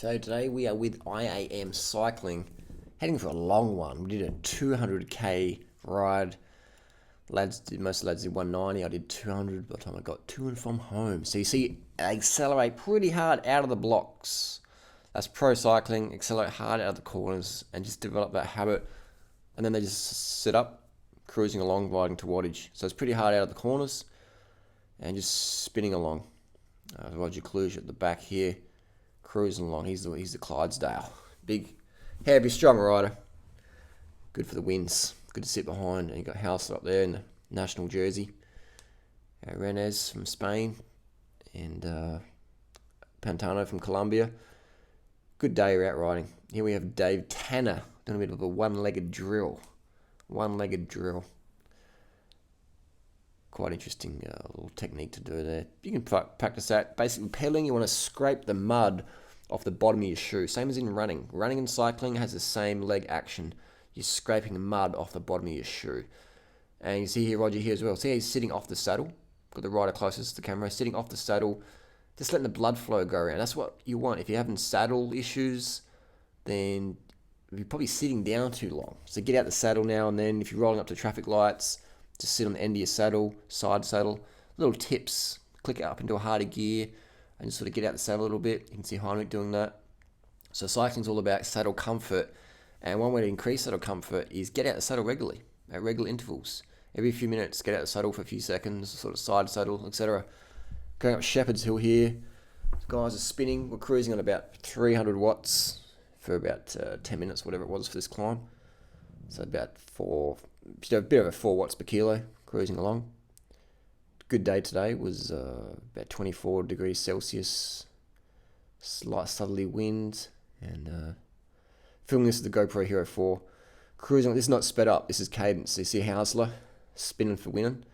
So today we are with IAM cycling, heading for a long one. We did a 200k ride. Most lads did 190. I did 200 by the time I got to and from home. So you see, I accelerate pretty hard out of the blocks. That's pro cycling. Accelerate hard out of the corners and just develop that habit. And then they just sit up, cruising along, riding to wattage. So it's pretty hard out of the corners and just spinning along. Roger Kluge at the back here, cruising along. He's the Clydesdale. Big, heavy, strong rider. Good for the wins. Good to sit behind. And you got Hausler up there in the national jersey. Rennes from Spain. And Pantano from Colombia. Good day out riding. Here we have Dave Tanner doing a bit of a one-legged drill. Quite interesting little technique to do there. You can practice that. Basically, pedaling, you want to scrape the mud off the bottom of your shoe. Same as in running. Running and cycling has the same leg action. You're scraping the mud off the bottom of your shoe. And you see here Roger here as well. See how he's sitting off the saddle? Got the rider closest to the camera. Sitting off the saddle, just letting the blood flow go around. That's what you want. If you're having saddle issues, then you're probably sitting down too long. So get out the saddle now and then. If you're rolling up to traffic lights, just sit on the end of your saddle, side saddle. Little tips. Click it up into a harder gear and just sort of get out the saddle a little bit. You can see Heinrich doing that. So cycling's all about saddle comfort. And one way to increase saddle comfort is get out the saddle regularly, at regular intervals. Every few minutes, get out the saddle for a few seconds, sort of side saddle, etc. Going up Shepherd's Hill here. Guys are spinning. We're cruising on about 300 watts for about 10 minutes, whatever it was for this climb. So about a bit over 4 watts per kilo, cruising along. Good day today. Was about 24 degrees Celsius, slight southerly wind, and filming this with the GoPro Hero 4. Cruising, this is not sped up, this is cadence. So you see Hausler spinning for winning.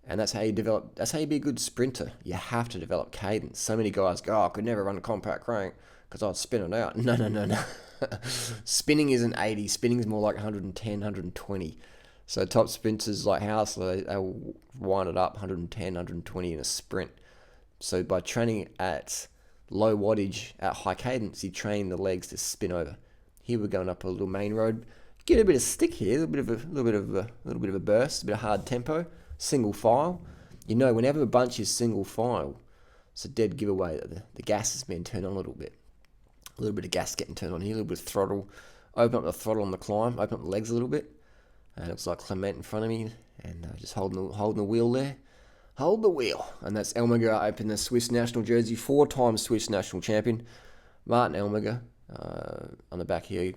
And that's how you be a good sprinter. You have to develop cadence. So many guys go, I could never run a compact crank because I'd spin it out. No. Spinning isn't 80. Spinning is more like 110, 120. So top sprinters like Hausler, they'll wind it up 110, 120 in a sprint. So by training at low wattage, at high cadence, you train the legs to spin over. Here we're going up a little main road. Get a bit of stick here, a little bit of a burst, a bit of hard tempo, single file. You know, whenever a bunch is single file, it's a dead giveaway that the gas has been turned on a little bit. A little bit of gas getting turned on here, a little bit of throttle. Open up the throttle on the climb, open up the legs a little bit. And it looks like Clement in front of me, and just holding the wheel there. Hold the wheel. And that's Elmiger up in the Swiss national jersey, 4-time Swiss national champion. Martin Elmiger on the back here.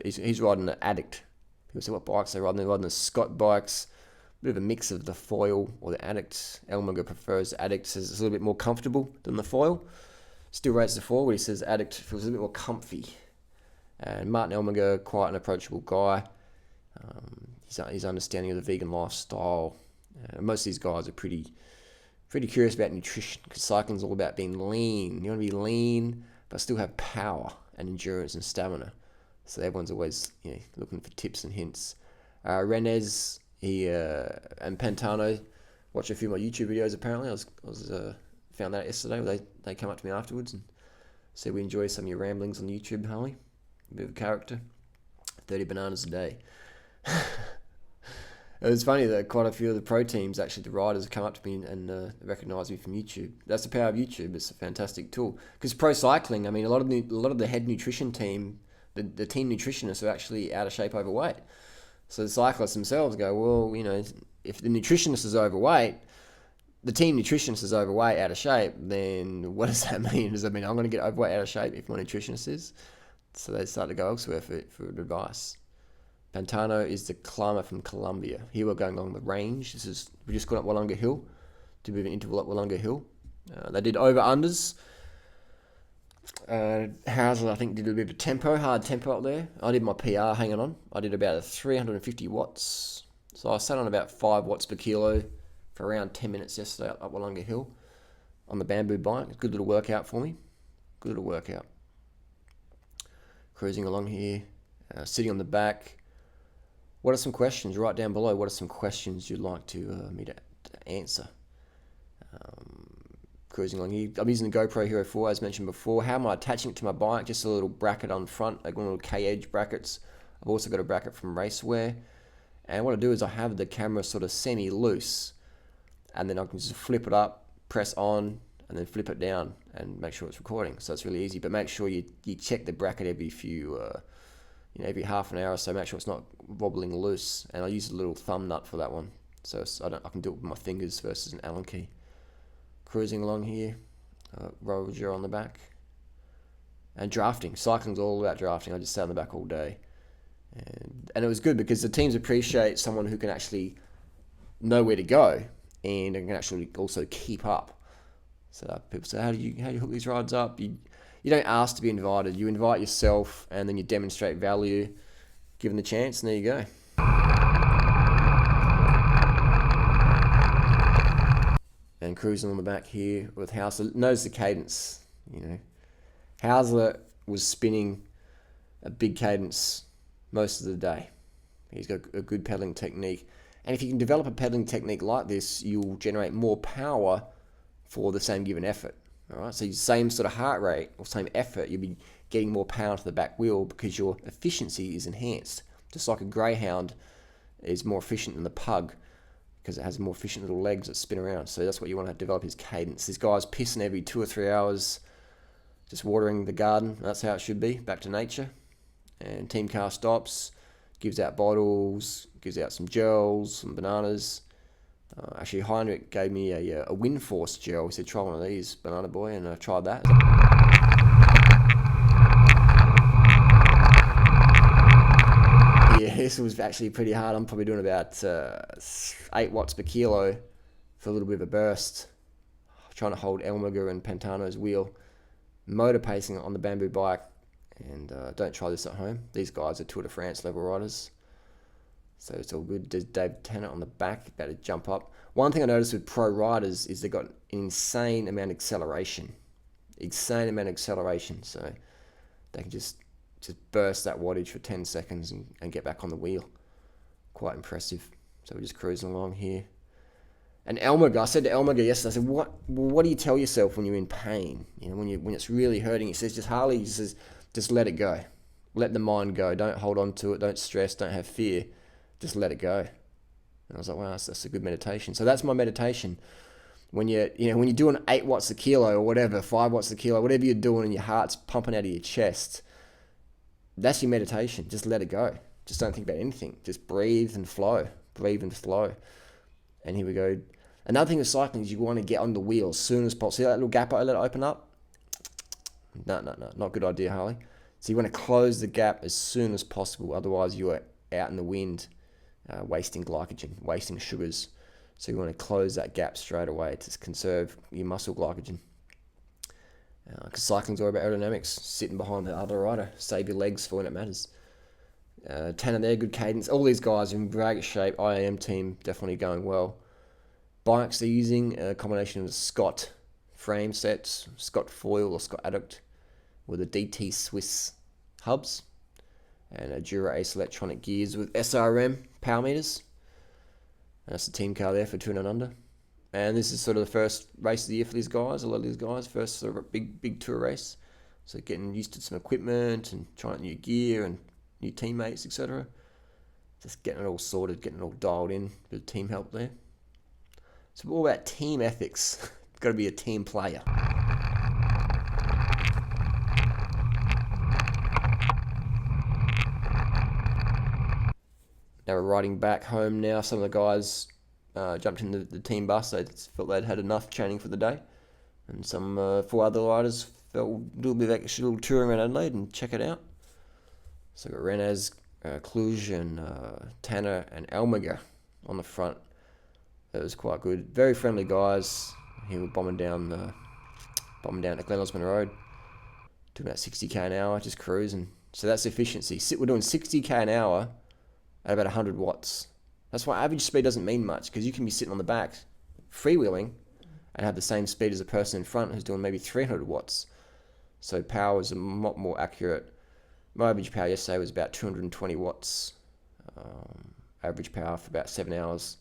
He's riding the Addict. People say what bikes they're riding. They're riding the Scott bikes. A bit of a mix of the foil or the Addict. Elmiger prefers Addict, says it's a little bit more comfortable than the foil. Still rates the foil, but he says Addict feels a little bit more comfy. And Martin Elmiger, quite an approachable guy. His understanding of the vegan lifestyle. Most of these guys are pretty curious about nutrition because cycling's all about being lean. You want to be lean, but still have power and endurance and stamina. So everyone's always looking for tips and hints. Rennes, and Pantano, watch a few of my YouTube videos. Apparently, I was found that out yesterday. They come up to me afterwards and said we enjoy some of your ramblings on YouTube, Harley. A bit of a character. 30 bananas a day. It was funny that quite a few of the pro teams, actually the riders, have come up to me and recognise me from YouTube. That's the power of YouTube. It's a fantastic tool. Because pro cycling, I mean, a lot of the head nutrition team, the team nutritionists are actually out of shape, overweight. So the cyclists themselves go, well, if the nutritionist is overweight, the team nutritionist is overweight, out of shape, then what does that mean? Does that mean I'm going to get overweight, out of shape if my nutritionist is? So they start to go elsewhere for advice. Pantano is the climber from Colombia. Here we're going along the range. We just got up Wollonga Hill, did a bit of an interval up Wollonga Hill. They did over-unders. Hausler, I think, did a bit of hard tempo up there. I did my PR hanging on. I did about 350 watts. So I sat on about 5 watts per kilo for around 10 minutes yesterday up Wollonga Hill on the bamboo bike. Good little workout for me. Good little workout. Cruising along here, sitting on the back. What are some questions? Write down below. What are some questions you'd like me to answer? cruising along here. I'm using the GoPro Hero 4 as mentioned before. How am I attaching it to my bike? Just a little bracket on front, like one of the K-edge brackets. I've also got a bracket from Racewear. And what I do is I have the camera sort of semi-loose, and then I can just flip it up, press on, and then flip it down and make sure it's recording. So it's really easy, but make sure you check the bracket every few, every half an hour or so. Make sure it's not wobbling loose. And I use a little thumb nut for that one, so I can do it with my fingers versus an Allen key. Cruising along here, Roger on the back, and drafting. Cycling's all about drafting. I just sat on the back all day, and it was good because the teams appreciate someone who can actually know where to go and can actually also keep up. So people say, how do you hook these rides up? You don't ask to be invited. You invite yourself, and then you demonstrate value, given the chance, and there you go. And cruising on the back here with Hausler. Notice the cadence, Hausler was spinning a big cadence most of the day. He's got a good pedaling technique. And if you can develop a pedaling technique like this, you'll generate more power for the same given effort. All right, so the same sort of heart rate or same effort, you'll be getting more power to the back wheel because your efficiency is enhanced. Just like a greyhound is more efficient than the pug, because it has more efficient little legs that spin around. So that's what you want to develop, is cadence. This guy's pissing every 2 or 3 hours, just watering the garden. That's how it should be, back to nature. And team car stops, gives out bottles, gives out some gels, some bananas. Actually, Heinrich gave me a Windforce gel. He said, try one of these, Banana Boy, and I tried that. Yeah, this was actually pretty hard. I'm probably doing about 8 watts per kilo for a little bit of a burst. Trying to hold Elmiger and Pantano's wheel. Motor pacing on the bamboo bike. And don't try this at home. These guys are Tour de France level riders. So it's all good. There's Dave Tennant on the back, about to jump up. One thing I noticed with pro riders is they've got an insane amount of acceleration. So they can just burst that wattage for 10 seconds and get back on the wheel. Quite impressive. So we're just cruising along here. And Elmiger, I said to Elmiger yesterday, I said, what do you tell yourself when you're in pain? When it's really hurting? He says, Harley says, just let it go. Let the mind go. Don't hold on to it. Don't stress. Don't have fear. Just let it go. And I was like, wow, that's a good meditation. So that's my meditation. When you're doing 8 watts a kilo or whatever, 5 watts a kilo, whatever you're doing and your heart's pumping out of your chest, that's your meditation. Just let it go. Just don't think about anything. Just breathe and flow. And here we go. Another thing with cycling is you want to get on the wheel as soon as possible. See that little gap I let it open up? No, not a good idea, Harley. So you want to close the gap as soon as possible. Otherwise, you are out in the wind, wasting glycogen, wasting sugars. So you want to close that gap straight away to conserve your muscle glycogen. Because cycling's all about aerodynamics, sitting behind the other rider. Save your legs for when it matters. Tanner there, good cadence. All these guys are in great shape. IAM team definitely going well. Bikes they're using a combination of Scott frame sets, Scott foil or Scott adduct with a DT Swiss hubs and a Dura Ace electronic gears with SRM power meters. And that's the team car there for 200 under. And this is sort of the first race of the year for these guys. A lot of these guys, first sort of a big tour race. So getting used to some equipment and trying new gear and new teammates, etc. Just getting it all sorted, getting it all dialed in. Bit of team help there. It's all about team ethics. Got to be a team player. Now we're riding back home now. Some of the guys jumped in the team bus. They felt they'd had enough training for the day. And some 4 other riders felt we'll do a bit of extra little touring around Adelaide and check it out. So we've got Renaz, Cluj and Tanner and Elmiger on the front. That was quite good. Very friendly guys. He was bombing down at Glen Osmond Road. Doing about 60k an hour, just cruising. So that's efficiency. We're doing 60k an hour at about 100 watts. That's why average speed doesn't mean much, because you can be sitting on the back, freewheeling, and have the same speed as a person in front who's doing maybe 300 watts. So power is a lot more accurate. My average power yesterday was about 220 watts. Average power for about 7 hours.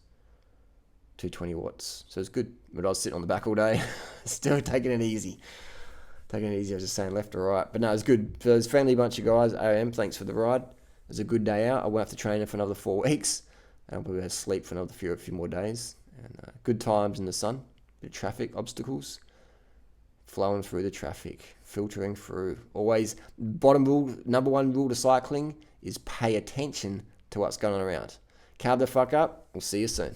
220 watts. So it's good. But I was sitting on the back all day, still taking it easy. I was just saying left or right. But no, it was good. So it was a friendly bunch of guys. IAM, thanks for the ride. It was a good day out. I won't have to train for another 4 weeks. And I'll probably have to sleep for another few more days. And good times in the sun. Bit of traffic obstacles. Flowing through the traffic. Filtering through. Always, number one rule to cycling is pay attention to what's going on around. Carve the fuck up. We'll see you soon.